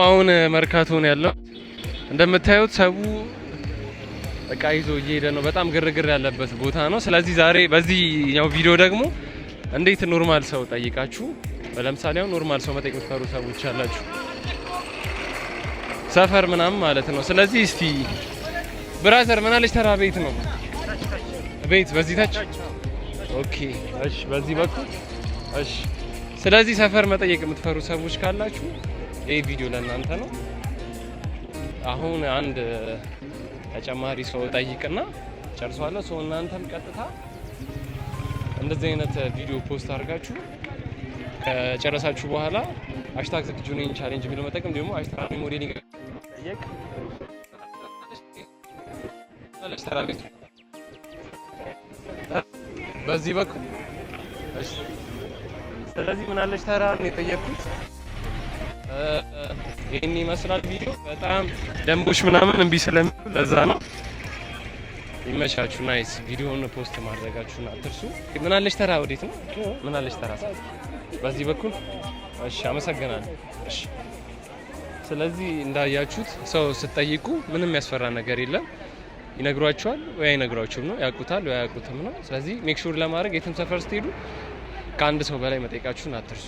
አሁን መርካቶ ነው ያለው። እንደምታዩት ሰው በቃ ይዞ እየሄደ ነው። በጣም ግርግር ያለበት ቦታ ነው። ስለዚህ ዛሬ በዚህኛው ቪዲዮ ደግሞ እንዴት ኖርማል ሰው ጠይቃችሁ፣ ለምሳሌ አሁን ኖርማል ሰው መጠየቅ የምትፈሩ ሰዎች አላችሁ፣ ሰፈር ምናምን ማለት ነው። ስለዚህ እስቲ ብራዘር ምን አለች ተራ ቤት ነው ቤት በዚህ ታች ኦኬ፣ እሺ፣ በዚህ በኩል እሺ። ስለዚህ ሰፈር መጠየቅ የምትፈሩ ሰዎች ካላችሁ ይሄ ቪዲዮ ለእናንተ ነው። አሁን አንድ ተጨማሪ ሰው ጠይቅና ጨርሷለሁ። ሰው እናንተም ቀጥታ እንደዚህ አይነት ቪዲዮ ፖስት አድርጋችሁ ከጨረሳችሁ በኋላ ሃሽታግ ዝግጁነኝ ቻሌንጅ የሚለው መጠቀም ደግሞ ሃሽታግ ሞዴሊንግ ጠየቅ በዚህ በኩል እሺ። ስለዚህ ምን አለች ተራ ነው የጠየቅኩት። ይሄን ይመስላል ቪዲዮ። በጣም ደንቦች ምናምን እምቢ ስለሚሉ ለዛ ነው። ይመቻችሁ። ናይስ ቪዲዮውን ፖስት ማድረጋችሁን አትርሱ። ምን አለች ተራ ወዴት ነው? ምን አለች ተራ በዚህ በኩል እሺ። አመሰግናለሁ። እሺ። ስለዚህ እንዳያችሁት ሰው ስትጠይቁ ምንም ያስፈራ ነገር የለም። ይነግሯችኋል ወይ አይነግሯችሁም ነው፣ ያውቁታል ወይ አያውቁትም ነው። ስለዚህ ሜክ ሹር ለማድረግ የትም ሰፈር ስትሄዱ ከአንድ ሰው በላይ መጠየቃችሁን አትርሱ።